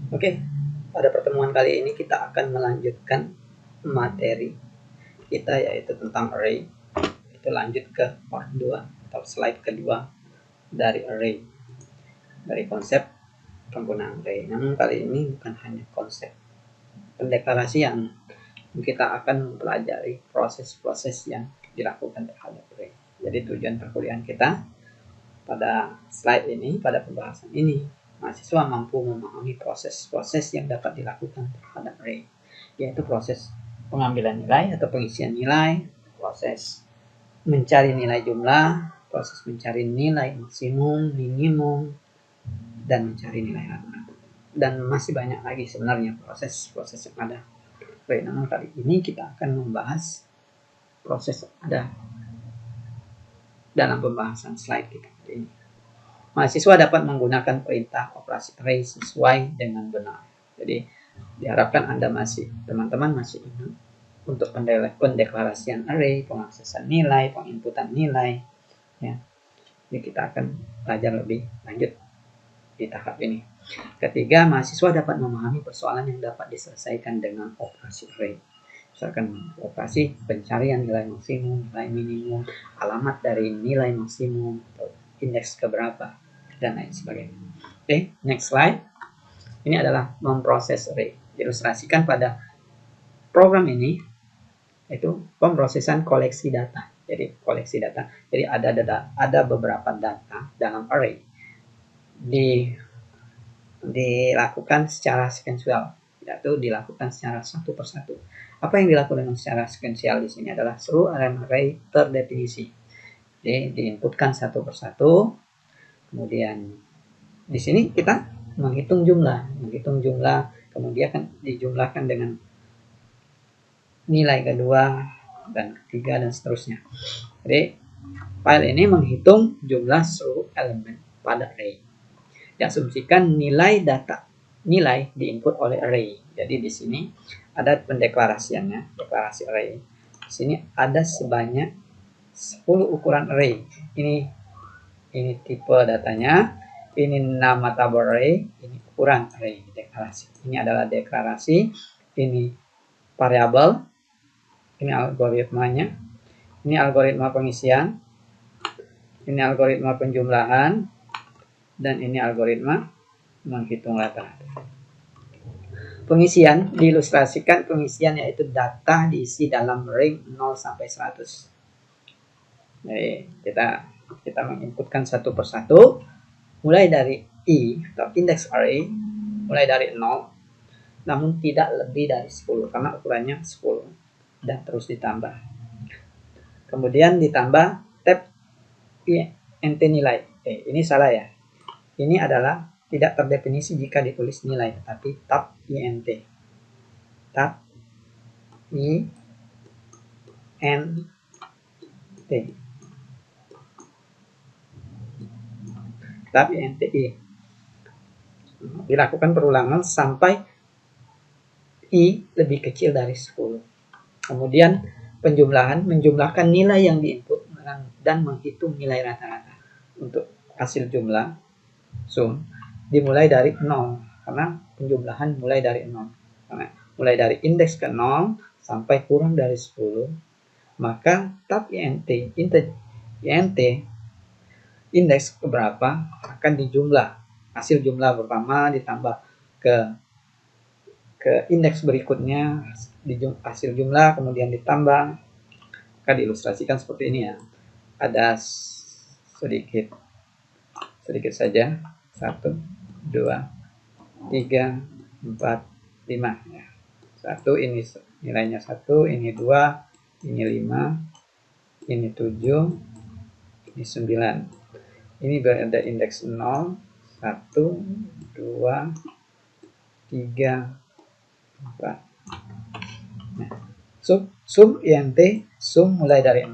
Oke, pada pertemuan kali ini kita akan melanjutkan materi kita, yaitu tentang array. Itu lanjut ke part 2 atau slide kedua dari array, dari konsep penggunaan array. Namun kali ini bukan hanya konsep pendeklarasian, kita akan mempelajari proses-proses yang dilakukan terhadap array. Jadi tujuan perkuliahan kita pada slide ini, pada pembahasan ini, mahasiswa mampu memahami proses-proses yang dapat dilakukan terhadap array, yaitu proses pengambilan nilai atau pengisian nilai, proses mencari nilai jumlah, proses mencari nilai maksimum, minimum, dan mencari nilai rata-rata. Dan masih banyak lagi sebenarnya proses-proses yang ada. Baik, namun kali ini kita akan membahas proses ada dalam pembahasan slide kita kali ini. Mahasiswa dapat menggunakan perintah operasi array sesuai dengan benar. Jadi diharapkan teman-teman masih ingat untuk pendeklarasian array, pengaksesan nilai, penginputan nilai. Ya. Jadi kita akan belajar lebih lanjut di tahap ini. Ketiga, mahasiswa dapat memahami persoalan yang dapat diselesaikan dengan operasi array. Misalkan operasi pencarian nilai maksimum, nilai minimum, alamat dari nilai maksimum, atau indeks keberapa, dan lain sebagainya. Oke, next slide. Ini adalah memproses array. Diilustrasikan pada program ini, yaitu pemrosesan koleksi data. Jadi koleksi data. Jadi ada beberapa data dalam array dilakukan secara sekuensial, yaitu dilakukan secara satu persatu. Apa yang dilakukan dengan secara sekuensial di sini adalah seluruh array terdefinisi. Jadi diinputkan satu persatu. Kemudian di sini kita menghitung jumlah, kemudian akan dijumlahkan dengan nilai kedua dan ketiga dan seterusnya. Jadi file ini menghitung jumlah seluruh elemen pada array. Diasumsikan nilai diinput oleh array. Jadi di sini ada pendeklarasiannya, deklarasi array. Di sini ada sebanyak 10 ukuran array. Ini tipe datanya, ini nama tabel array, ini ukuran array, deklarasi. Ini adalah deklarasi, ini variabel, ini algoritmanya, ini algoritma pengisian, ini algoritma penjumlahan, dan ini algoritma menghitung rata-rata. Pengisian diilustrasikan, pengisian yaitu data diisi dalam range 0 sampai 100. Jadi kita menginputkan satu persatu, mulai dari I atau index array, mulai dari 0, namun tidak lebih dari 10 karena ukurannya 10, dan terus ditambah. Kemudian ditambah tab int nilai. Ini salah ya. Ini adalah tidak terdefinisi jika ditulis nilai, tetapi tab int. Tab int. Tab inti. Dilakukan perulangan sampai I lebih kecil dari 10. Kemudian menjumlahkan nilai yang diinput dan menghitung nilai rata-rata. Untuk hasil jumlah sum dimulai dari 0 karena penjumlahan mulai dari 0. Karena mulai dari indeks ke 0 sampai kurang dari 10, maka tab int indeks keberapa akan dijumlah. Hasil jumlah pertama ditambah ke indeks berikutnya, hasil jumlah kemudian ditambah. Maka diilustrasikan seperti ini ya. Ada sedikit saja. 1, 2, 3, 4, 5 ya. 1 ini nilainya 1, ini 2, ini 5, ini 7, ini 9. Ini berada indeks 0, 1, 2, 3, 4. Nah, sum int, sum mulai dari 0.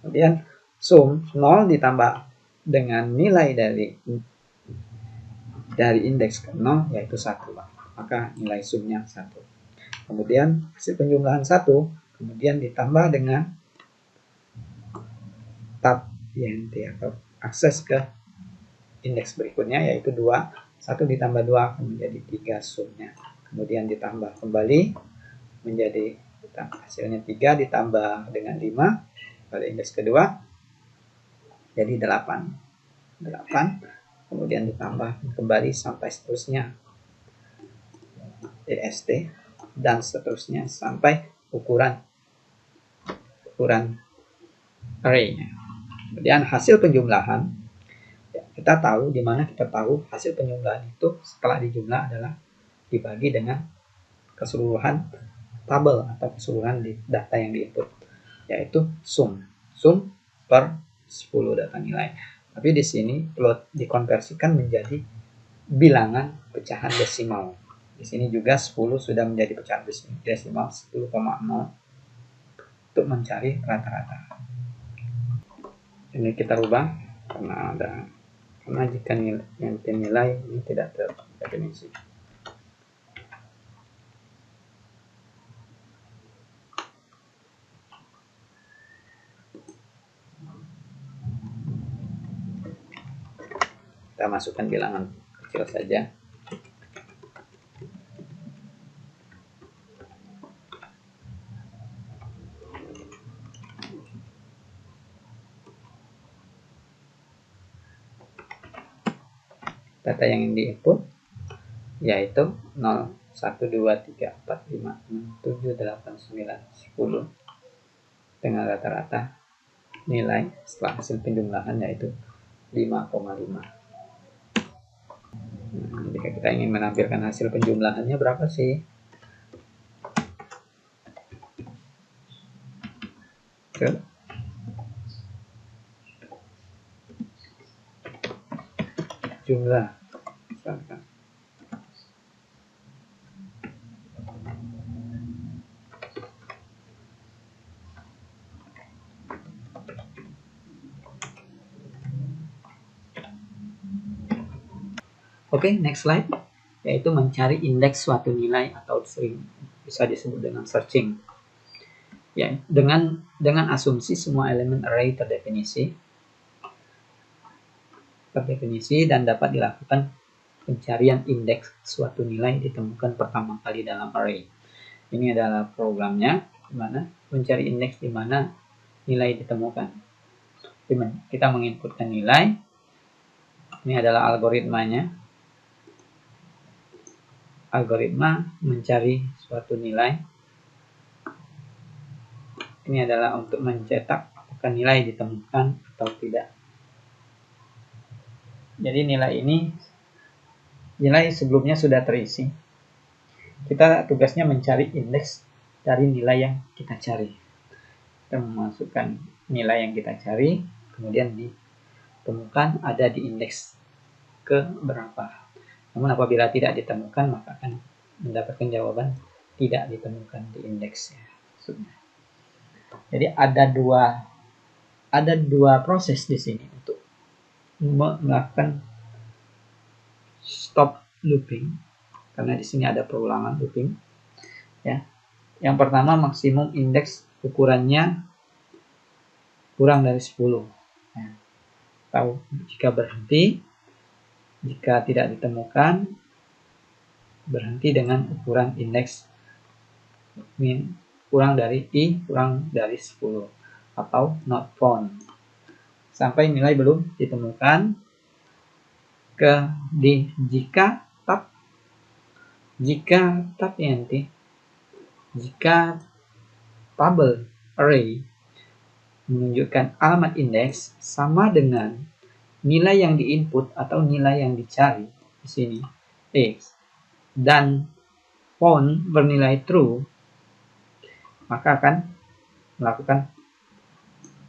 Kemudian sum 0 ditambah dengan nilai dari indeks ke 0 yaitu 1. Maka nilai sumnya 1. Kemudian hasil penjumlahan 1 kemudian ditambah dengan tab int atau akses ke indeks berikutnya yaitu 2 1 ditambah 2 akan menjadi 3 sumnya. Kemudian ditambah kembali menjadi hasilnya 3 ditambah dengan 5 pada indeks kedua jadi 8. Kemudian ditambah kembali sampai seterusnya DST dan seterusnya sampai ukuran array-nya. Kemudian hasil penjumlahan, kita tahu di mana kita tahu hasil penjumlahan itu setelah dijumlah adalah dibagi dengan keseluruhan tabel atau keseluruhan data yang diinput, yaitu sum per 10 data nilai. Tapi di sini perlu dikonversikan menjadi bilangan pecahan desimal. Di sini juga 10 sudah menjadi pecahan desimal 10,0 untuk mencari rata-rata. Ini kita rubah karena jika nilai ini tidak terdefinisi. Kita masukkan bilangan kecil saja. Data yang diinput yaitu 0, 1, 2, 3, 4, 5, 6, 7, 8, 9, 10 dengan rata-rata nilai setelah hasil penjumlahan yaitu 5,5. Jika kita ingin menampilkan hasil penjumlahannya berapa sih? Jumlah misalkan. Oke, next slide, yaitu mencari indeks suatu nilai atau sering bisa disebut dengan searching. Ya, dengan asumsi semua elemen array terdefinisi dan dapat dilakukan pencarian indeks suatu nilai ditemukan pertama kali dalam array. Ini adalah programnya, di mana mencari indeks di mana nilai ditemukan. Kita menginputkan nilai. Ini adalah algoritmanya. Algoritma mencari suatu nilai. Ini adalah untuk mencetak apakah nilai ditemukan atau tidak. Jadi nilai sebelumnya sudah terisi. Kita tugasnya mencari indeks dari nilai yang kita cari. Kita memasukkan nilai yang kita cari, kemudian ditemukan ada di indeks ke berapa. Namun apabila tidak ditemukan, maka akan mendapatkan jawaban tidak ditemukan di indeksnya. Jadi ada dua proses di sini untuk melakukan stop looping, karena di sini ada perulangan looping. Ya, yang pertama maksimum indeks ukurannya kurang dari 10. Ya. Tahu jika berhenti, jika tidak ditemukan, berhenti dengan ukuran indeks kurang dari 10 atau not found. Sampai nilai belum ditemukan. Jika tabel array menunjukkan alamat indeks sama dengan nilai yang diinput atau nilai yang dicari di sini x dan found bernilai true, maka akan melakukan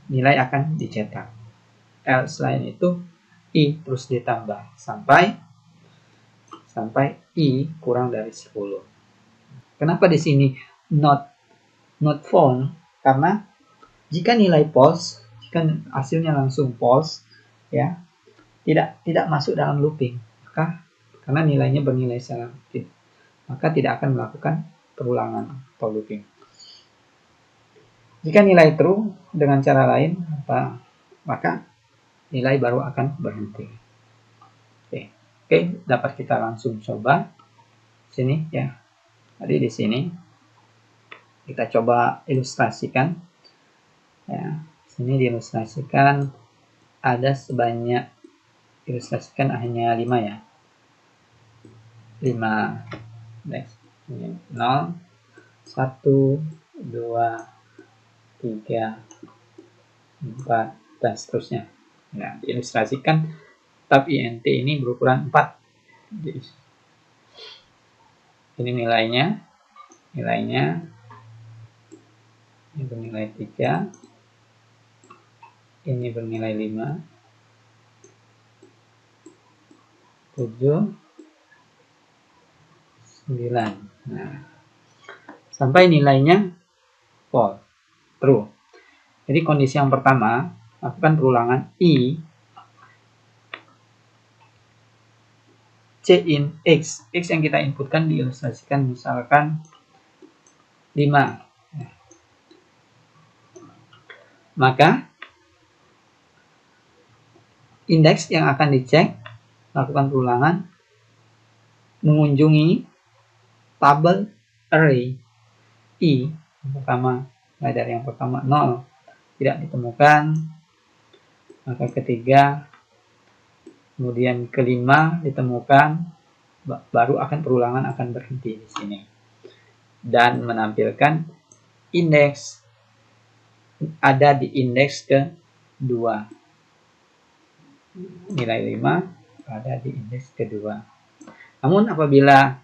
nilai akan dicetak. Selain itu i terus ditambah sampai i kurang dari 10. Kenapa di sini not found? Karena jika nilai false, jika hasilnya langsung false, ya tidak masuk dalam looping, karena nilainya bernilai salah, maka tidak akan melakukan perulangan atau looping. Jika nilai true dengan cara lain, maka nilai baru akan berhenti. Oke. Oke, dapat kita langsung coba sini ya. Tadi di sini kita coba ilustrasikan ya. Sini diilustrasikan ada sebanyak, ilustrasikan hanya 5 ya. 5 next 0 1 2 3 4 dan seterusnya. Nah, diilustrasikan tab int ini berukuran 4. Ini nilainya ini bernilai 3, ini bernilai 5, 7, 9. Nah, sampai nilainya false, true. Jadi kondisi yang pertama, lakukan perulangan i cin x. X yang kita inputkan diilustrasikan misalkan 5. Maka indeks yang akan dicek, lakukan perulangan, mengunjungi tabel array i yang pertama, dari yang pertama 0 tidak ditemukan, maka ketiga, kemudian kelima ditemukan, baru akan perulangan akan berhenti di sini dan menampilkan indeks ada di indeks kedua. Nilai 5 ada di indeks kedua. Namun apabila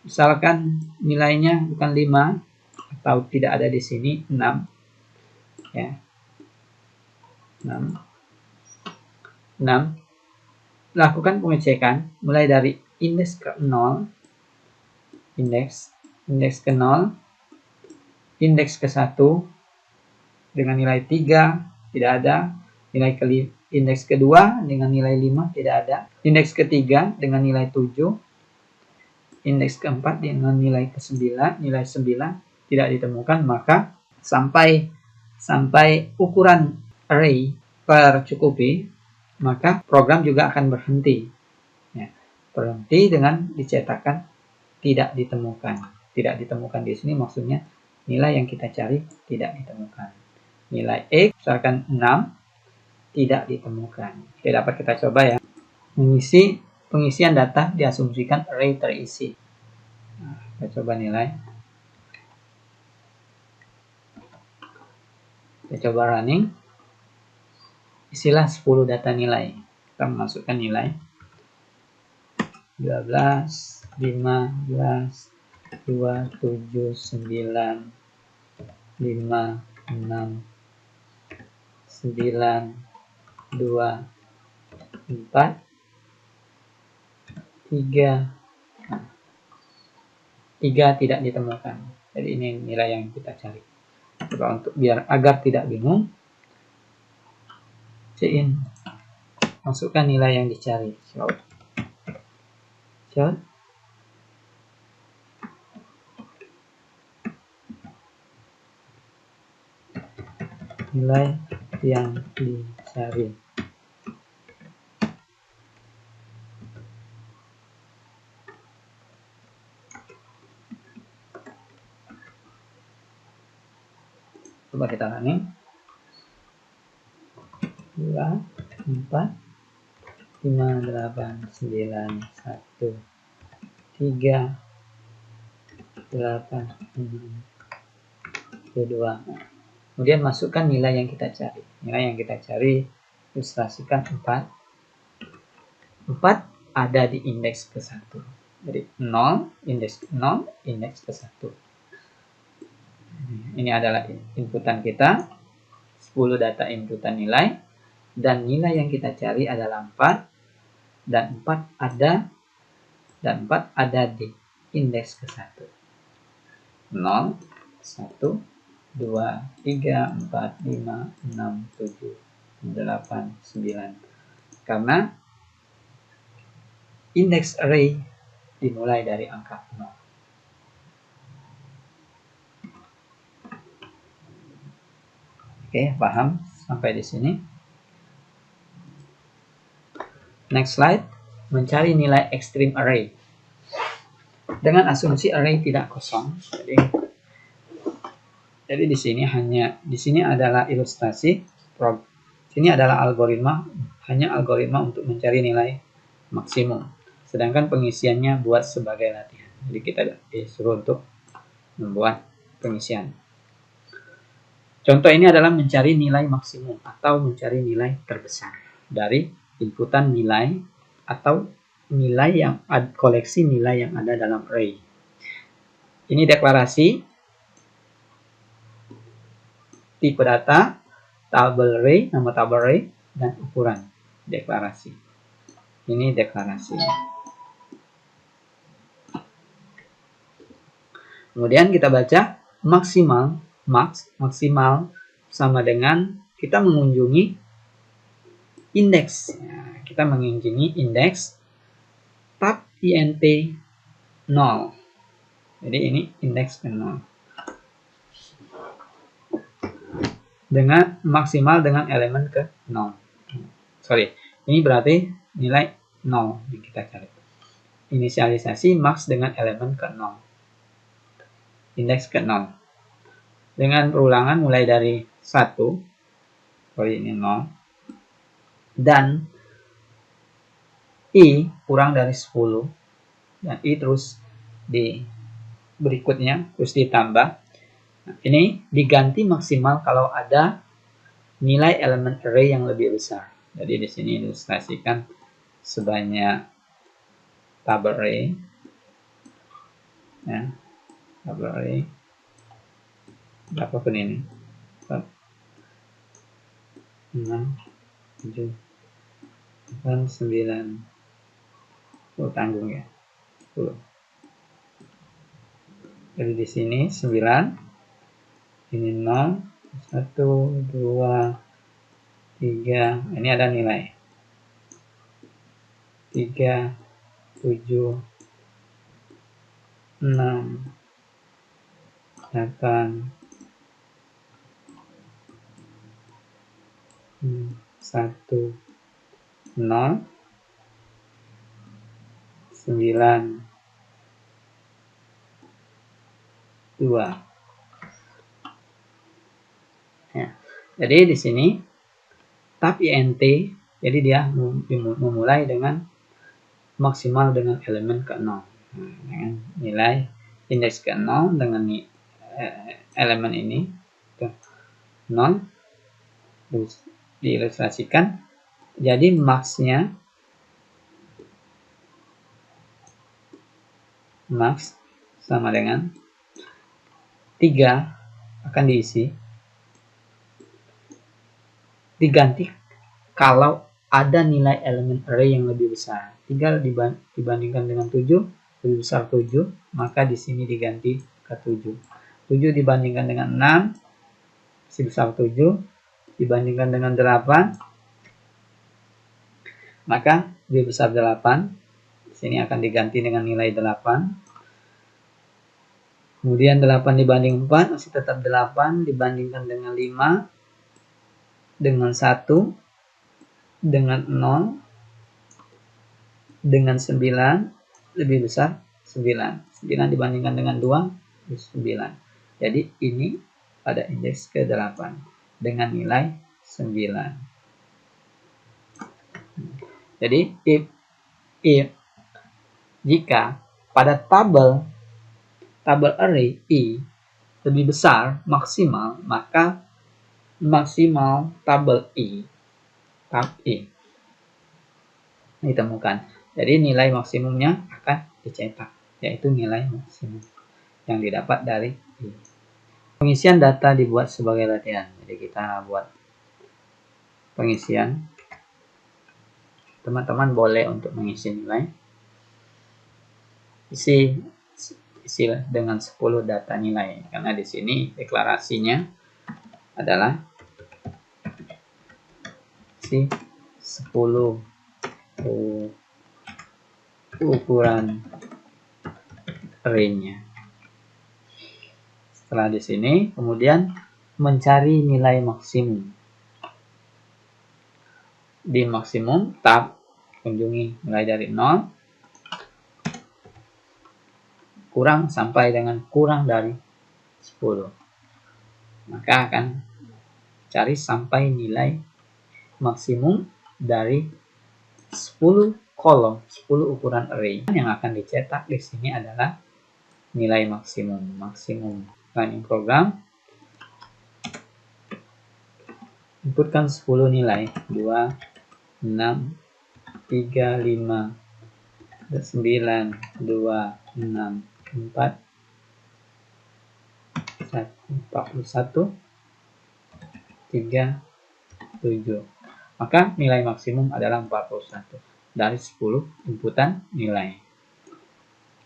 misalkan nilainya bukan 5 atau tidak ada di sini 6 ya. 6. Lakukan pengecekan mulai dari indeks ke 0, indeks ke 0, indeks ke 1 dengan nilai 3 tidak ada, indeks kedua dengan nilai 5 tidak ada, indeks ketiga dengan nilai 7, indeks keempat dengan nilai ke-9, nilai 9 tidak ditemukan, maka sampai ukuran array tercukupi, maka program juga akan berhenti. Ya, berhenti dengan dicetakkan tidak ditemukan. Tidak ditemukan di sini maksudnya nilai yang kita cari tidak ditemukan. Nilai X misalkan 6 tidak ditemukan. Oke, dapat kita coba ya. Pengisian data diasumsikan array terisi. Nah, kita coba nilai. Kita coba running. Isilah 10 data nilai. Kita memasukkan nilai 12, 15, 2, 7, 9, 5, 6, 9, 2, 4, 3. 3 tidak ditemukan. Jadi ini nilai yang kita cari. Coba untuk agar tidak bingung, cin masukkan nilai yang dicari. Show. Nilai yang dicari. Coba kita running. 2, 4, 5, 8, 9, 1, 3, 8, 2. Kemudian masukkan nilai yang kita cari. Nilai yang kita cari ilustrasikan 4. 4 ada di indeks ke-1. Jadi 0, indeks 0, indeks ke-1. Ini adalah inputan kita. 10 data inputan nilai. Dan nilai yang kita cari adalah 4. Dan 4 ada di indeks ke-1. 0, 1, 2, 3, 4, 5, 6, 7, 8, 9. Karena indeks array dimulai dari angka 0. Oke, paham sampai di sini? Next slide. mencari nilai ekstrim array dengan asumsi array tidak kosong. Jadi di sini adalah ilustrasi, sini adalah algoritma, hanya algoritma untuk mencari nilai maksimum. Sedangkan pengisiannya buat sebagai latihan. Jadi kita disuruh untuk membuat pengisian. Contoh ini adalah mencari nilai maksimum atau mencari nilai terbesar dari inputan nilai atau nilai yang koleksi nilai yang ada dalam array. Ini deklarasi, tipe data, tabel array, nama tabel array, dan ukuran deklarasi. Ini deklarasi. Kemudian kita baca maksimal sama dengan kita mengunjungi indeks. Nah, kita mengunjungi indeks tab int 0. Jadi ini indeks 0. Dengan maksimal dengan elemen ke 0. Sorry, ini berarti nilai 0 yang kita cari. Inisialisasi max dengan elemen ke 0. Indeks ke 0. Dengan perulangan mulai dari 1, sorry ini 0, dan i kurang dari 10, dan i terus di berikutnya terus ditambah. Nah, ini diganti maksimal kalau ada nilai elemen array yang lebih besar. Jadi di sini ilustrasikan sebanyak tabel array, ya, tabel array berapapun ini, 6, 7, 8, 9, tanggung ya, 10. Jadi di sini 9, ini 0, 1, 2, 3, ini ada nilai 3, 7, 6, 8, 1, 0, 9, 2. Ya. Jadi di sini tab int, jadi dia memulai dengan maksimal dengan elemen ke 0. Dengan nilai indeks ke 0 dengan elemen ini 0 diilustrasikan. Jadi max sama dengan 3 akan diganti kalau ada nilai elemen array yang lebih besar. 3 dibandingkan dengan 7 lebih besar 7, maka di sini diganti ke 7. 7 dibandingkan dengan 6 masih besar 7, dibandingkan dengan 8 maka lebih besar 8. Di sini akan diganti dengan nilai 8. Kemudian 8 dibanding 4 masih tetap 8, dibandingkan dengan 5, dengan 1, dengan 0, dengan 9 lebih besar 9. 9 dibandingkan dengan 2 9. Jadi ini pada indeks ke 8 dengan nilai 9. Jadi if jika pada tabel array i lebih besar maksimal, maka maksimal tabel tab i ditemukan. Jadi nilai maksimumnya akan dicetak, yaitu nilai maksimum yang didapat dari i. Pengisian data dibuat sebagai latihan. Jadi kita buat pengisian. Teman-teman boleh untuk mengisi nilai. Isi dengan 10 data nilai, karena di sini deklarasinya adalah isi 10 ukuran array-nya. Setelah di sini kemudian mencari nilai maksimum. Di maksimum tab kunjungi mulai dari 0 kurang sampai dengan kurang dari 10. Maka akan cari sampai nilai maksimum dari 10 kolom, 10 ukuran array. Yang akan dicetak di sini adalah nilai maksimum. Running program. Inputkan 10 nilai, 2, 6, 3, 5, 9, 2, 6, 4, 41, 3, 7. Maka nilai maksimum adalah 41 dari 10 inputan nilai.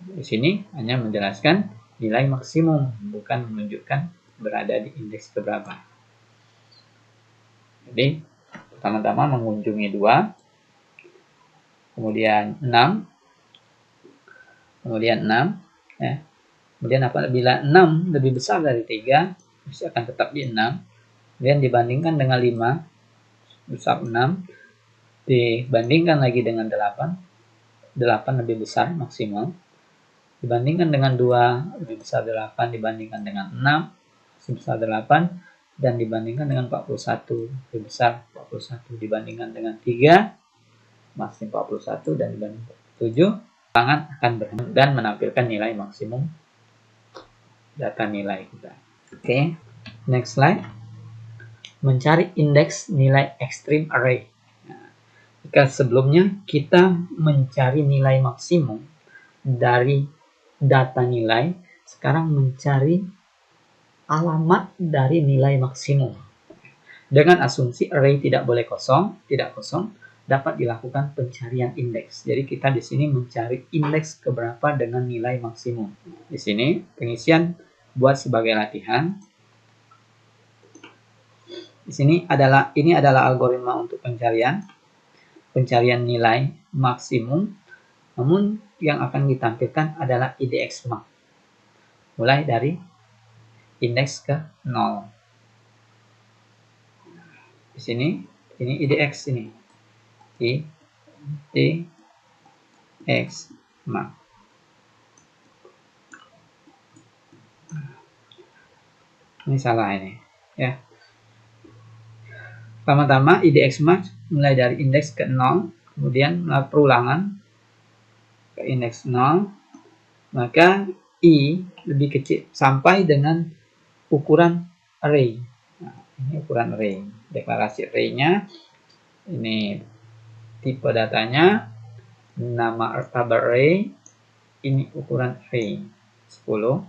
Di sini hanya menjelaskan nilai maksimum, bukan menunjukkan berada di indeks keberapa. Jadi, pertama-tama mengunjungi 2, kemudian 6, kemudian 6, ya. Kemudian apabila 6 lebih besar dari 3, masih akan tetap di 6. Kemudian dibandingkan dengan 5, besar 6, dibandingkan lagi dengan 8, 8 lebih besar maksimal. Dibandingkan dengan 2, lebih besar 8, dibandingkan dengan 6, lebih besar 8, dan dibandingkan dengan 41, lebih besar 41, dibandingkan dengan 3, masih 41, dan dibandingkan 7, tangan akan berhenti dan menampilkan nilai maksimum data nilai kita. Oke, next slide. Mencari indeks nilai extreme array. Nah, jika sebelumnya kita mencari nilai maksimum dari data nilai, sekarang mencari alamat dari nilai maksimum. Dengan asumsi array tidak boleh kosong, dapat dilakukan pencarian indeks. Jadi kita di sini mencari indeks keberapa dengan nilai maksimum. Di sini pengisian buat sebagai latihan. Di sini ini adalah algoritma untuk pencarian nilai maksimum. Namun yang akan ditampilkan adalah IDX max. Mulai dari indeks ke 0. Di sini ini IDX ini. IDX max. Ini salah ini, ya. Pertama-tama IDX max mulai dari indeks ke 0, kemudian perulangan ke indeks 0, maka I lebih kecil sampai dengan ukuran array. Nah, ini ukuran array. Deklarasi array-nya, ini tipe datanya, nama tabel array, ini ukuran array 10.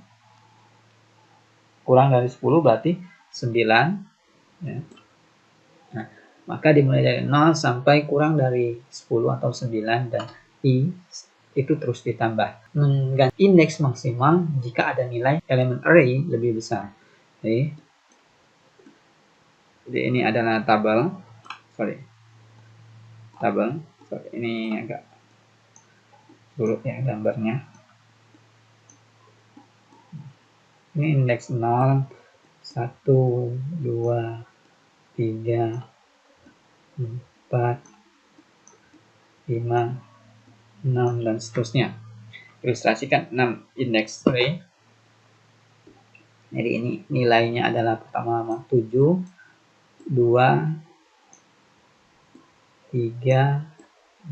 Kurang dari 10 berarti 9. Ya. Nah, maka dimulai dari 0 sampai kurang dari 10 atau 9, dan I itu terus ditambah. Mengganti indeks maksimal jika ada nilai elemen array lebih besar. Jadi ini adalah tabel. Ini agak buruk ya gambarnya. Ini indeks 0, 1, 2, 3, 4, 5, 6, dan seterusnya. Ilustrasikan 6 indeks array. Jadi ini nilainya adalah pertama 7, 2, 3,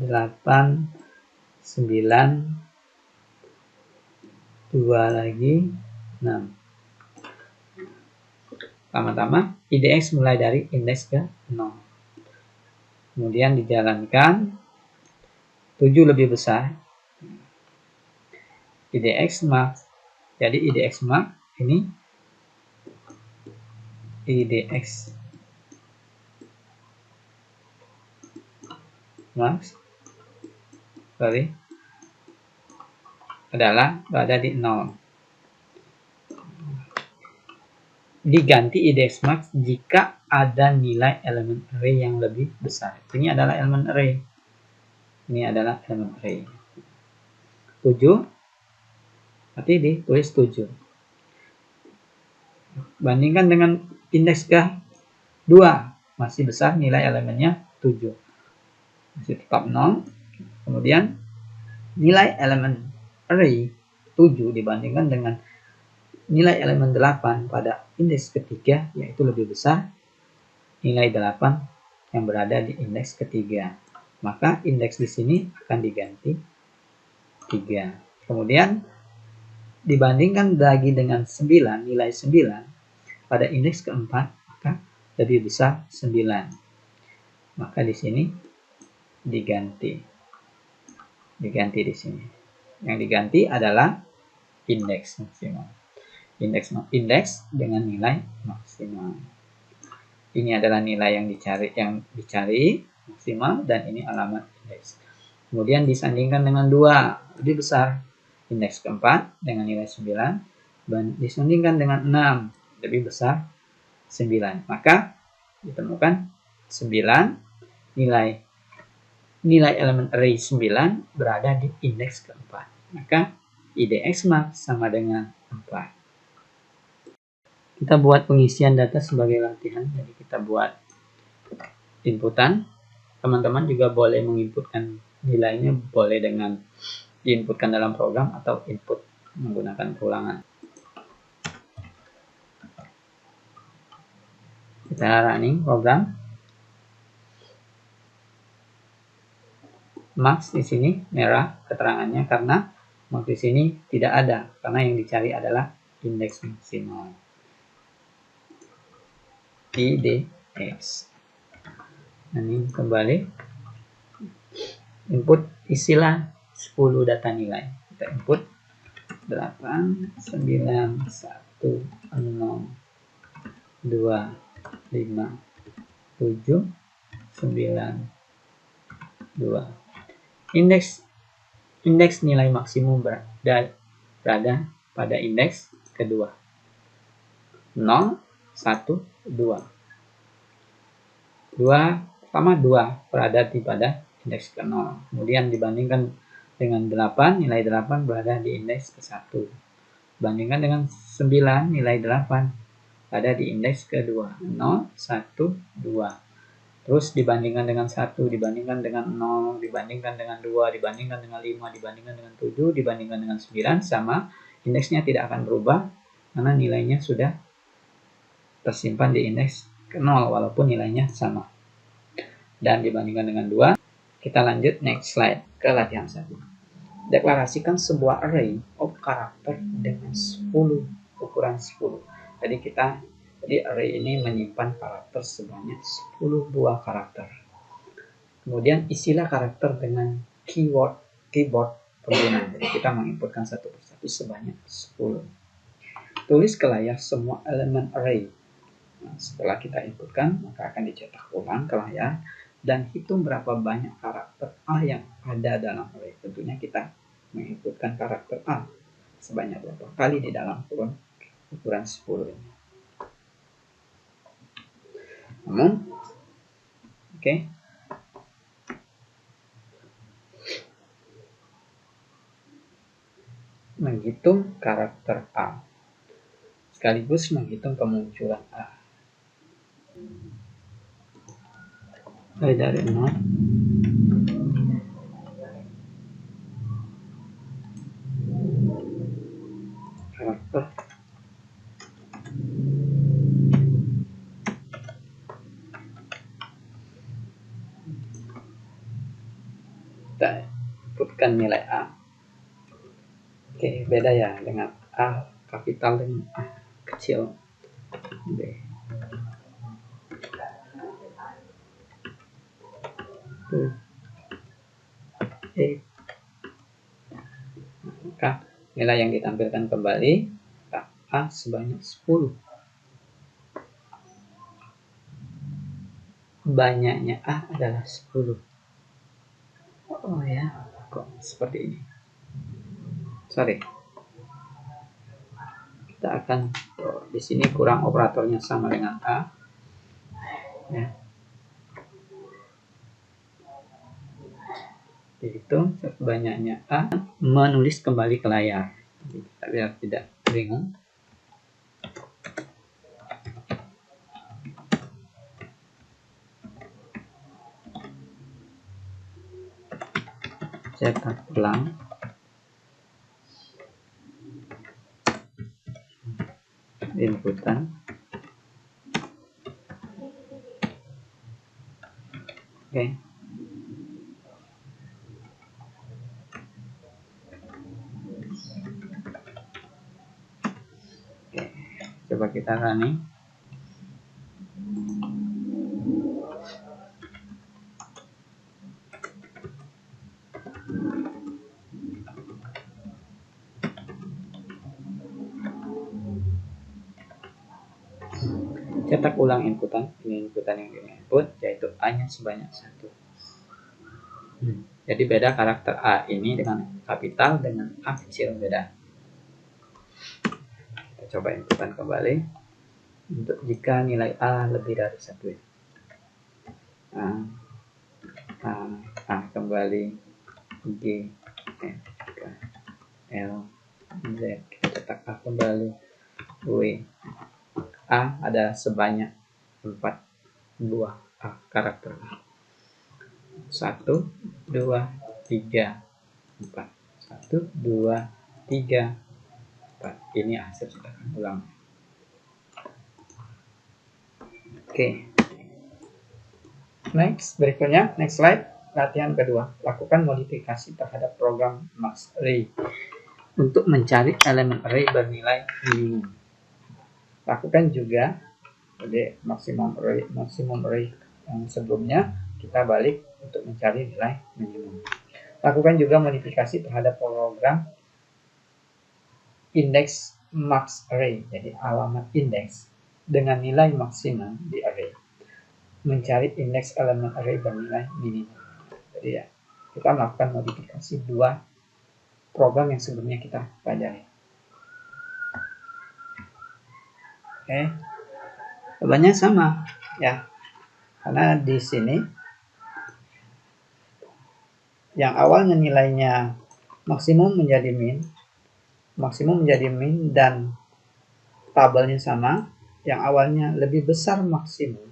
8, 9, 2 lagi, 6. Pertama-tama IDX mulai dari indeks ke 0. Kemudian dijalankan 7 lebih besar. IDX max. Jadi IDX max ini IDX max adalah berada di 0. Diganti IDX max jika ada nilai elemen array yang lebih besar. Ini adalah elemen array. 7. Berarti ditulis 7. Bandingkan dengan indeks ke 2. Masih besar nilai elemennya 7. Masih tetap 0. Kemudian nilai elemen array 7 dibandingkan dengan nilai elemen 8 pada indeks ketiga, yaitu lebih besar nilai 8 yang berada di indeks ketiga. Maka indeks di sini akan diganti 3. Kemudian dibandingkan lagi dengan 9, nilai 9 pada indeks keempat, maka lebih besar 9. Maka di sini diganti di sini. Yang diganti adalah indeks maksimal. Indeks dengan nilai maksimal. Ini adalah nilai yang dicari maksimal, dan ini alamat indeks. Kemudian disandingkan dengan 2, lebih besar indeks keempat dengan nilai 9, dan disandingkan dengan 6, lebih besar 9. Maka ditemukan 9, nilai elemen array 9 berada di indeks keempat. Maka IDX max sama dengan 4. Kita buat pengisian data sebagai latihan. Jadi kita buat inputan. Teman-teman juga boleh menginputkan nilainya, boleh dengan diinputkan dalam program atau input menggunakan ulangan. Kita running program. Max di sini merah keterangannya karena max di sini tidak ada, karena yang dicari adalah indeks maksimal. IDX. Ini kembali input, isilah 10 data nilai. Kita input 8 9 1 0 2 5 7 9 2. Indeks nilai maksimum berada pada indeks kedua. 0 1 2. Pertama 2 berada pada indeks ke-0. Kemudian dibandingkan dengan 8, nilai 8 berada di indeks ke-1. Bandingkan dengan 9, nilai 8 ada di indeks kedua. 0 1 2. Terus dibandingkan dengan 1, dibandingkan dengan 0, dibandingkan dengan 2, dibandingkan dengan 5, dibandingkan dengan 7, dibandingkan dengan 9, sama. Indeksnya tidak akan berubah karena nilainya sudah tersimpan di indeks ke-0 walaupun nilainya sama. Dan dibandingkan dengan 2, kita lanjut next slide ke latihan 1. Deklarasikan sebuah array of karakter dengan 10 ukuran 10. Jadi array ini menyimpan karakter sebanyak 10 buah karakter. Kemudian isilah karakter dengan keyboard pengguna. Jadi kita menginputkan satu persatu sebanyak 10. Tulis ke layar semua elemen array. Nah, setelah kita inputkan, maka akan dicetak ulang ke layar dan hitung berapa banyak karakter A yang ada dalam array. Tentunya kita menginputkan karakter A sebanyak berapa kali di dalam ukuran 10 ini. Oke. Menghitung karakter A sekaligus menghitung kemunculan A. Dari 0 karakter kita inputkan nilai A. Oke, beda ya dengan A kapital dengan A kecil. B. E. Maka nilai yang ditampilkan kembali A sebanyak 10. Banyaknya A adalah 10. Oh ya, kok seperti ini. Sorry. Kita akan di sini kurang operatornya sama dengan A. Ya. Dihitung banyaknya A, menulis kembali ke layar. Biar tidak bingung. cetak ulang inputan. Oke. Coba kita running. Cetak ulang inputan. Ini inputan yang di-input, yaitu A-nya sebanyak 1. Jadi beda karakter A ini dengan kapital, dengan A kecil beda. Kita coba inputan kembali. Untuk jika nilai A lebih dari 1. A kembali, G, F, K, L, Z. Kita cetak A kembali, W. A ada sebanyak 4 buah A karakter. 1, 2, 3, 4. 1, 2, 3, 4. Ini hasil cetakan ulang. Oke. Next, berikutnya, next slide. Latihan kedua. Lakukan modifikasi terhadap program MaxArray untuk mencari elemen array bernilai minimum. Lakukan juga jadi maximum array yang sebelumnya, kita balik untuk mencari nilai minimum. Lakukan juga modifikasi terhadap program index MaxArray, jadi alamat indeks dengan nilai maksimum di array. Mencari indeks elemen array bernilai minimum. Jadi ya, kita melakukan modifikasi dua program yang sebelumnya kita pelajari. Oke, jawabannya sama ya, karena di sini yang awalnya nilainya maksimum menjadi min, dan tabelnya sama. Yang awalnya lebih besar maksimum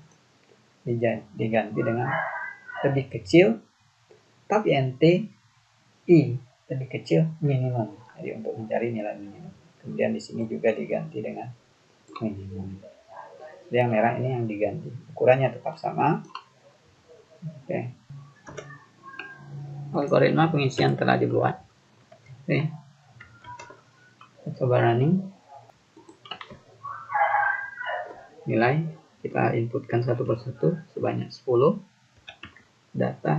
diganti dengan lebih kecil, tapi i lebih kecil minimum. Jadi untuk mencari nilai minimum. Kemudian di sini juga diganti dengan minimum. Jadi yang merah ini yang diganti. Ukurannya tetap sama. Oke. Algoritma pengisian telah dibuat. Oke. Kita coba running. Nilai kita inputkan satu persatu sebanyak 10 data.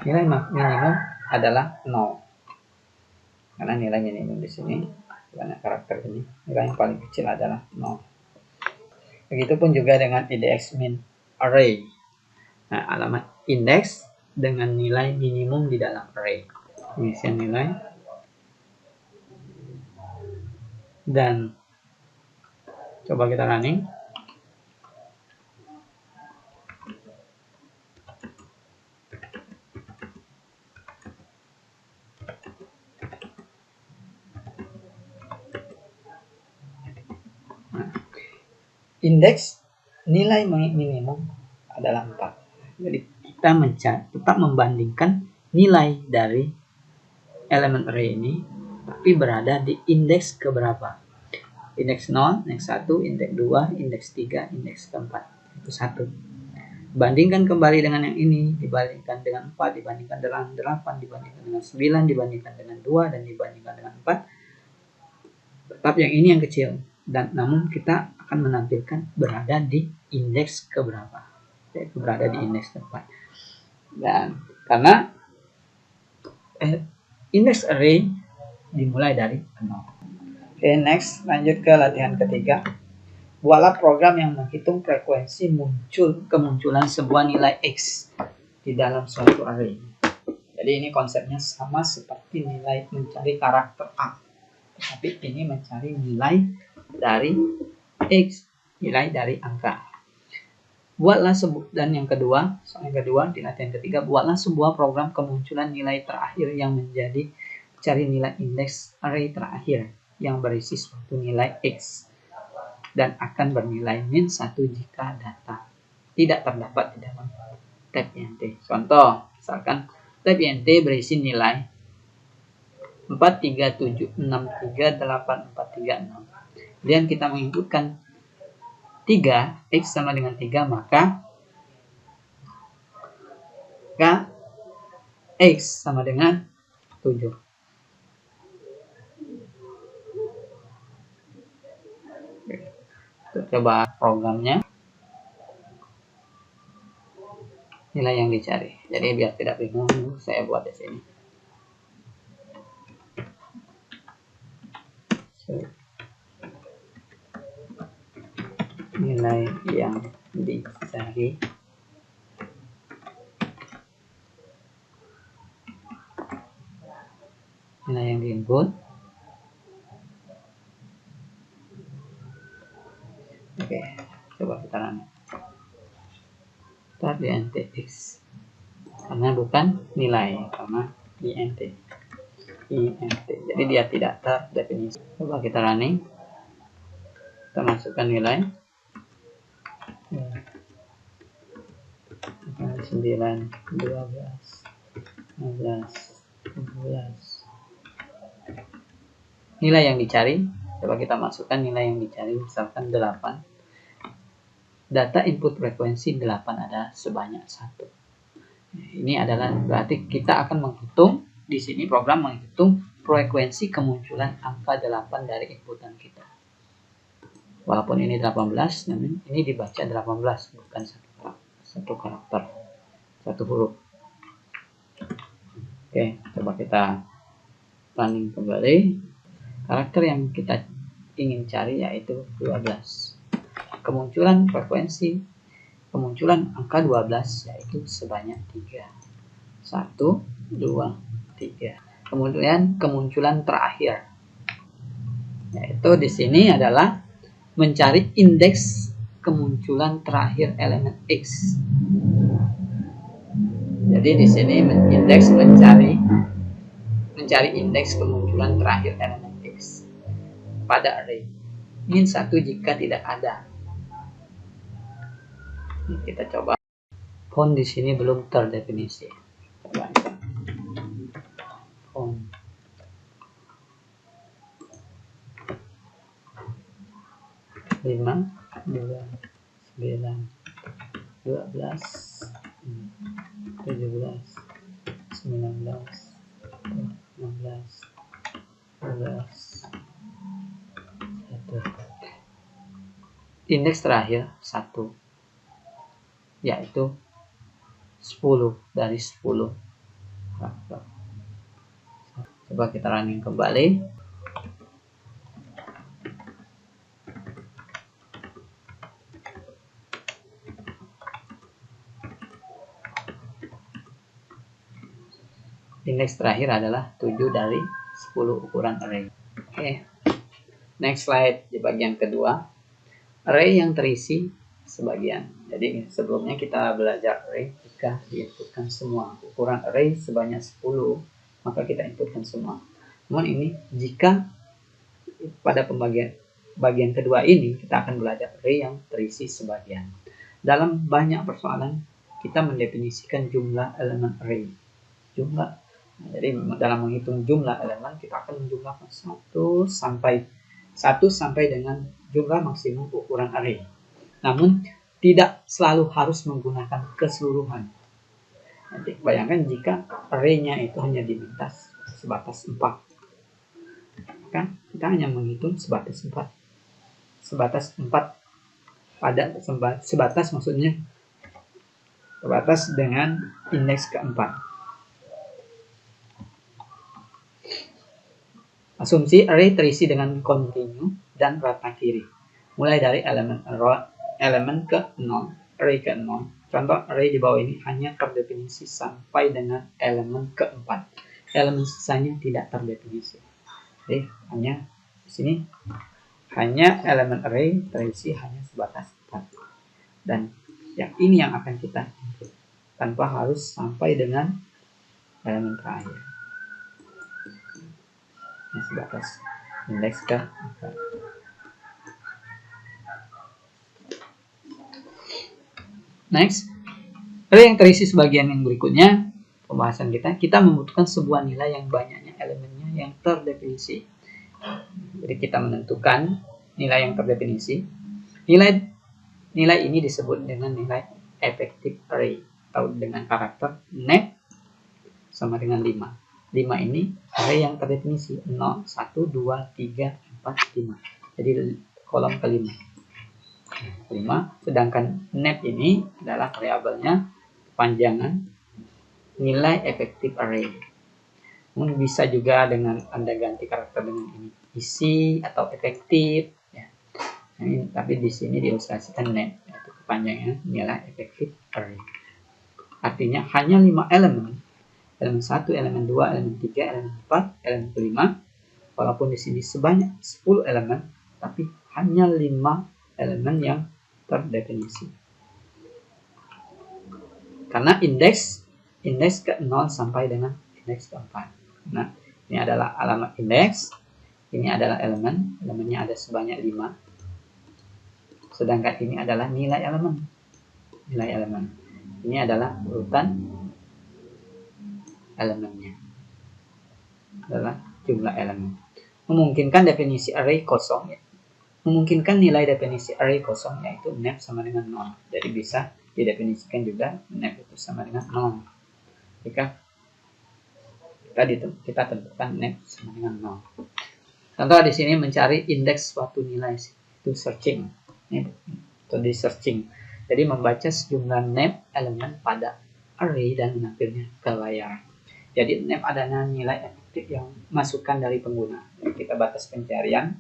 Nilai minimum adalah 0. Karena nilai minimum di sini banyak karakter ini, nilai yang paling kecil adalah 0. Begitupun juga dengan IDX min array. Nah, alamat indeks dengan nilai minimum di dalam array. Pengisian nilai dan coba kita running. Indeks nilai minimum adalah 4. Jadi kita tetap membandingkan nilai dari elemen array ini, tapi berada di indeks keberapa. Indeks 0, indeks 1, indeks 2, indeks 3, indeks keempat. Itu 1. Bandingkan kembali dengan yang ini, dibandingkan dengan 4, dibandingkan dengan 8, dibandingkan dengan 9, dibandingkan dengan 2, dan dibandingkan dengan 4. Tetap yang ini yang kecil. Dan namun kita akan menampilkan berada di indeks keberapa. Yaitu berada di indeks keempat. Dan karena indeks array dimulai dari 0. Oke, next, lanjut ke latihan ketiga. Buatlah program yang menghitung frekuensi kemunculan sebuah nilai X di dalam suatu array. Jadi ini konsepnya sama seperti nilai mencari karakter A. Tapi ini mencari nilai dari X, nilai dari angka. Buatlah dan yang kedua di latihan ketiga, buatlah sebuah program kemunculan nilai terakhir yang menjadi cari nilai indeks array terakhir yang berisi suatu nilai X dan akan bernilai min 1 jika data tidak terdapat di dalam tab INT. Contoh, misalkan tab INT berisi nilai 437638436. Kemudian kita menginputkan 3, X sama dengan 3, maka X sama dengan 7. Kita coba programnya. Nilai yang dicari. Jadi biar tidak bingung, saya buat di sini. Nilai yang dicari nilai yang diinput. Oke, coba kita run. Tab INT X karena bukan nilai, karena INT. Jadi dia tidak terdefinisi. Coba kita running. Kita masukkan nilai 9, 12, 15, 16. Nilai yang dicari, coba kita masukkan nilai yang dicari, misalkan 8. Data input frekuensi 8 ada sebanyak 1. Ini adalah berarti kita akan menghitung, di sini program menghitung frekuensi kemunculan angka 8 dari inputan kita. Walaupun ini 18, namun ini dibaca 18, bukan satu karakter, satu huruf. Oke, coba kita running kembali. Karakter yang kita ingin cari yaitu 12. Kemunculan frekuensi, kemunculan angka 12 yaitu sebanyak 3. 1, 2, 3. Kemudian kemunculan terakhir yaitu di sini adalah mencari indeks kemunculan terakhir elemen X. Jadi di sini indeks mencari indeks kemunculan terakhir elemen X pada array. Min 1 jika tidak ada. Ini kita coba. Font di sini belum terdefinisi. Coba. Font. Lima, 2, 9, 12, 17, 19, 16, 12, 1. Indeks terakhir 1, yaitu 10 dari 10. Coba kita running kembali. Indeks terakhir adalah 7 dari 10 ukuran array. Oke. Next slide di bagian kedua. Array yang terisi sebagian. Jadi sebelumnya kita belajar array, jika diinputkan semua ukuran array sebanyak 10, maka kita inputkan semua. Namun ini jika pada bagian kedua ini kita akan belajar array yang terisi sebagian. Dalam banyak persoalan kita mendefinisikan jumlah elemen array. Jadi dalam menghitung jumlah elemen kita akan menjumlahkan 1 sampai dengan jumlah maksimum ukuran array. Namun tidak selalu harus menggunakan keseluruhan. Nanti bayangkan jika array-nya itu hanya diminta sebatas 4. Kan kita hanya menghitung sebatas 4. Sebatas 4 pada sebatas maksudnya sebatas dengan indeks keempat. Asumsi array terisi dengan kontinu dan rata kiri, mulai dari elemen ke-0, array ke-0. Contoh array di bawah ini hanya terdefinisi sampai dengan elemen ke-4. Elemen sisanya tidak terdefinisi. Jadi hanya di sini hanya elemen array terisi hanya sebatas 4. Dan yang ini yang akan kita input tanpa harus sampai dengan elemen terakhir. Sebatas indeks ke 4. Next, array yang terisi sebagian yang berikutnya pembahasan kita membutuhkan sebuah nilai yang banyaknya elemennya yang terdefinisi. Jadi kita menentukan nilai yang terdefinisi. Nilai ini disebut dengan nilai efektif array atau dengan karakter nep sama dengan 5. 5 ini array yang terdefinisi 0, 1, 2, 3, 4, 5. Jadi kolom kelima 5, sedangkan nep ini adalah variabelnya panjangan nilai efektif array. Bisa juga dengan Anda ganti karakter dengan ini isi atau efektif ya. Ini, tapi di sini diilustrasikan nep yaitu kepanjangan nilai efektif array. Artinya hanya 5 elemen 1, elemen 2, elemen 3, elemen 4, elemen 5. Walaupun di sini sebanyak 10 elemen, tapi hanya 5 elemen yang terdefinisi. Karena indeks ke 0 sampai dengan indeks ke 4. Nah, ini adalah alamat indeks, ini adalah elemennya ada sebanyak 5. Sedangkan ini adalah nilai elemen. Ini adalah urutan elemennya. Adalah jumlah elemen. Memungkinkan definisi array kosong ya. Memungkinkan nilai definisi array kosong yaitu nep sama dengan 0. Jadi bisa didefinisikan juga nep itu sama dengan 0. Jika kita tentukan nep sama dengan 0. Contoh di sini mencari indeks suatu nilai itu searching. Ini atau di searching. Jadi membaca sejumlah nep elemen pada array dan menampilnya ke layar. Jadi nep adalah nilai efektif yang masukan dari pengguna. Jadi kita batas pencarian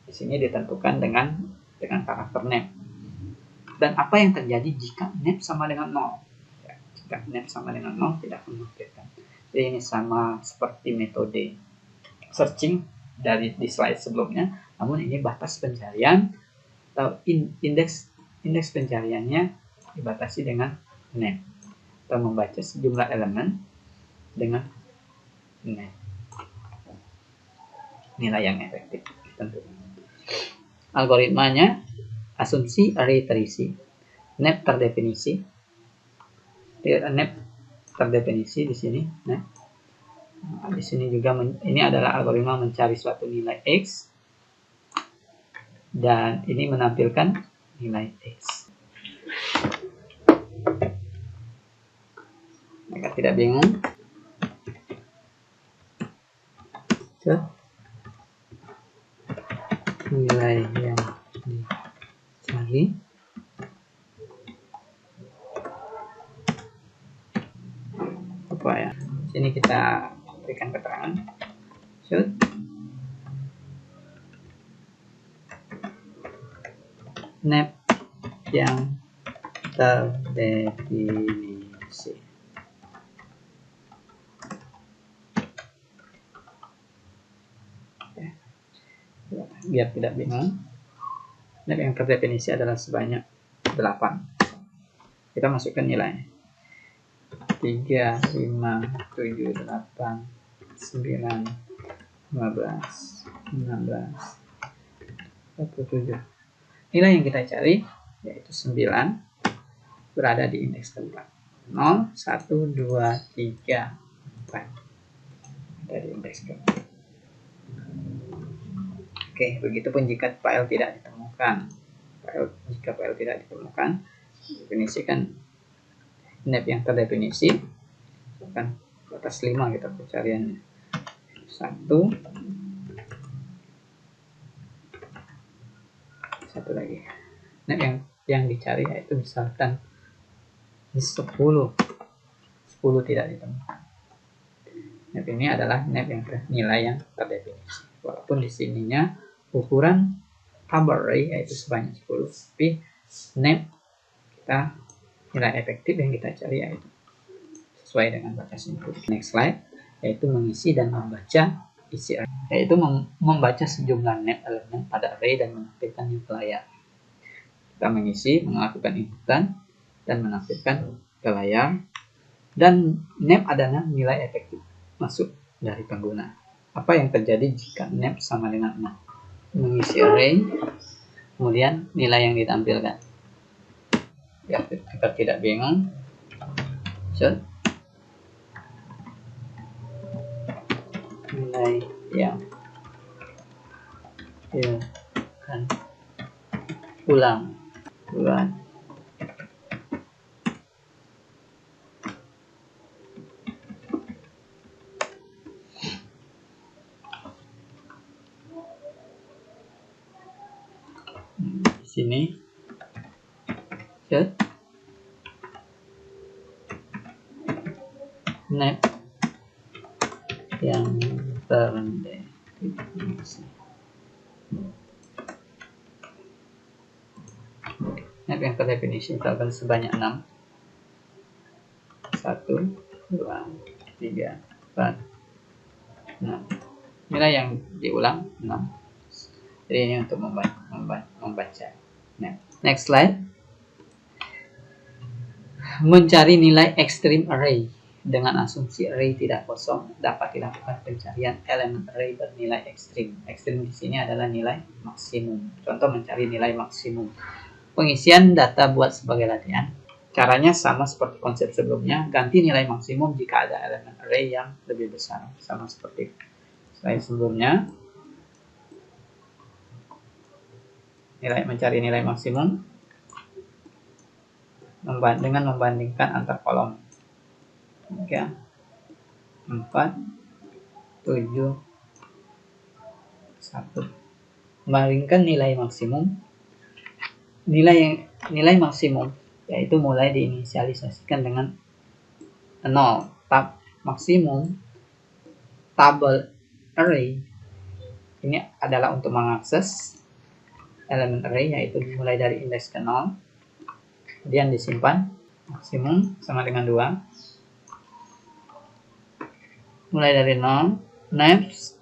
di sini ditentukan dengan karakter nep. Dan apa yang terjadi jika nep sama dengan 0? Ya, jika nep sama dengan 0 tidak akan menampilkan. Jadi ini sama seperti metode searching di slide sebelumnya, namun ini batas pencarian atau indeks pencariannya dibatasi dengan nep. Kita membaca sejumlah elemen dengan nep. Nilai yang efektif tentu. Algoritmanya asumsi array terisi, nep terdefinisi. Nep terdefinisi di sini. Nah, di sini juga ini adalah algoritma mencari suatu nilai x dan ini menampilkan nilai x. Agar tidak bingung. Nilai yang dicari apa ya? Sini kita berikan keterangan. Nep yang terdefinisi. Biar tidak bingung, nep yang terdefinisi adalah sebanyak 8. Kita masukkan nilai 3, 5, 7, 8, 9, 15, 16, 27. Nilai yang kita cari yaitu 9 berada di indeks keempat. 0, 1, 2, 3, 4. Dari indeks keempat. Oke, begitupun jika file tidak ditemukan. Jika file tidak ditemukan, definisikan nep yang terdefinisi. Kan batas 5 kita pencariannya. 1 lagi. Nep yang dicari yaitu misalkan 10 tidak ditemukan. Nep ini adalah nep yang nilai yang terdefinisi. Walaupun di sininya ukuran tabel array yaitu sebanyak 10, tapi nep kita nilai efektif yang kita cari yaitu sesuai dengan batas input. Next slide yaitu mengisi dan membaca isi array, yaitu membaca sejumlah nep elemen pada array dan menampilkannya ke layar. Kita mengisi, melakukan inputan dan menampilkan ke layar, dan nep adalah nilai efektif masuk dari pengguna. Apa yang terjadi jika nep sama dengan 6? Mengisi array, kemudian nilai yang ditampilkan. Ya, kita tidak bingung. So, nilai yang akan ulang bulan di sini. Set nep yang terdefinisi. Nep yang terdefinisi misalkan sebanyak 6. 1, 2, 3, 4, 6. Nilai yang diulang 6. Jadi ini untuk membaca. Next slide. Mencari nilai ekstrim array. Dengan asumsi array tidak kosong, dapat dilakukan pencarian elemen array bernilai ekstrim. Ekstrim di sini adalah nilai maksimum. Contoh mencari nilai maksimum. Pengisian data buat sebagai latihan. Caranya sama seperti konsep sebelumnya, ganti nilai maksimum jika ada elemen array yang lebih besar. Sama seperti slide sebelumnya. Mencari nilai maksimum dengan membandingkan antar kolom. 3, 4, 7, 1. Membandingkan nilai maksimum. Nilai maksimum yaitu mulai diinisialisasikan dengan 0. Tab maksimum tabel array ini adalah untuk mengakses elemen array, yaitu mulai dari indeks ke 0, kemudian disimpan. Maksimum sama dengan 2, mulai dari 0, neps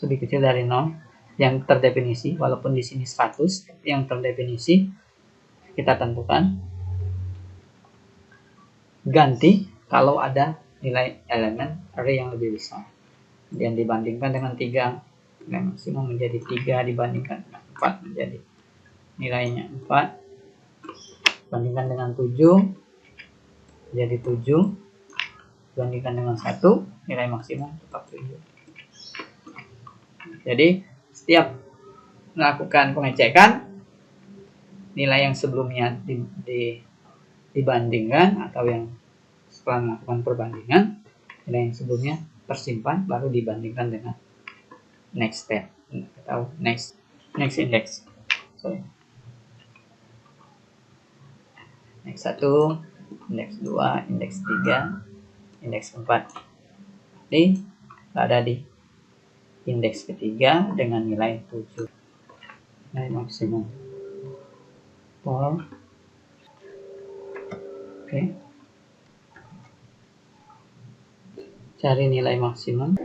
lebih kecil dari 0 yang terdefinisi, walaupun di sini 100 yang terdefinisi kita tentukan. Ganti kalau ada nilai elemen array yang lebih besar, kemudian dibandingkan dengan 3, nilai maksimum menjadi 3 dibandingkan dengan 4 menjadi nilainya 4, bandingkan dengan 7 jadi 7, bandingkan dengan 1 nilai maksimum tetap 7. Jadi setiap melakukan pengecekan, nilai yang sebelumnya dibandingkan atau yang setelah melakukan perbandingan, nilai yang sebelumnya tersimpan baru dibandingkan dengan next step atau next index. Indeks 1, indeks 2, indeks 3, indeks 4. Jadi ada di indeks ketiga dengan nilai 7. Nilai maksimum. Oke. Cari nilai maksimum.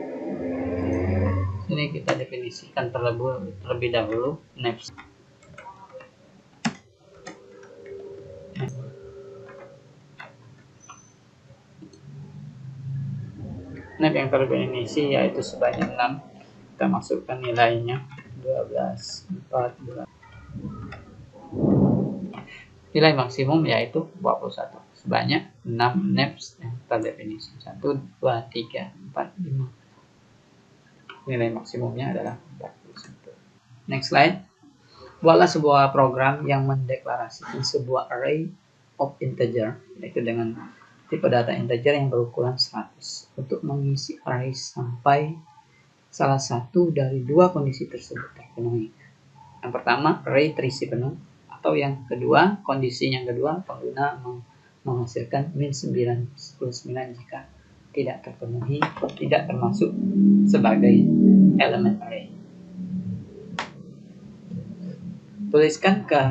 Ini kita definisikan terlebih dahulu neps. Nep yang terdefinisi yaitu sebanyak 6. Kita masukkan nilainya 12, 14. Nilai maksimum yaitu 21. Sebanyak 6 neps yang terdefinisi. 1, 2, 3, 4, 5. Nilai maksimumnya adalah 41. Next slide. Buatlah sebuah program yang mendeklarasikan sebuah array of integer, yaitu dengan tipe data integer yang berukuran 100 untuk mengisi array sampai salah satu dari dua kondisi tersebut terpenuhi. Yang pertama, array terisi penuh, atau yang kedua, kondisi yang kedua, pengguna menghasilkan min 99 jika tidak terpenuhi, tidak termasuk sebagai elemen array. Tuliskan ke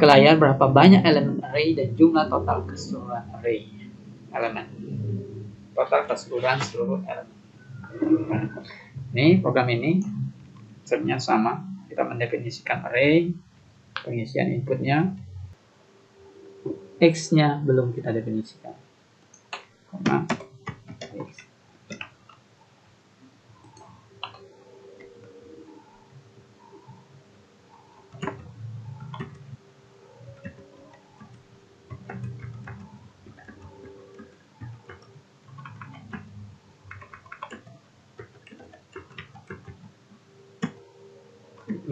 layar berapa banyak elemen array dan jumlah total keseluruhan array elemen. Total keseluruhan seluruh elemen. Ini program ini konsepnya sama. Kita mendefinisikan array, pengisian inputnya, x-nya belum kita definisikan. X.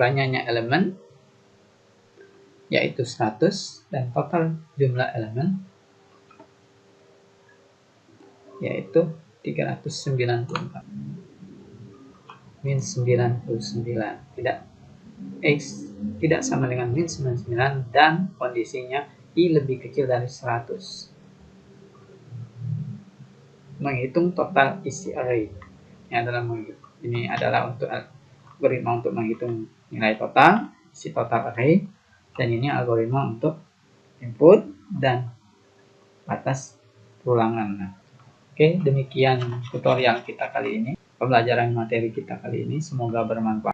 banyaknya elemen yaitu 100 dan total jumlah elemen yaitu 394. Min 99 X tidak sama dengan min 99 dan kondisinya I lebih kecil dari 100. Menghitung total isi array. Ini adalah untuk algoritma untuk menghitung nilai total, isi total array, dan ini algoritma untuk input dan batas ulangan. Nah, oke, demikian tutorial kita kali ini, pembelajaran materi kita kali ini. Semoga bermanfaat.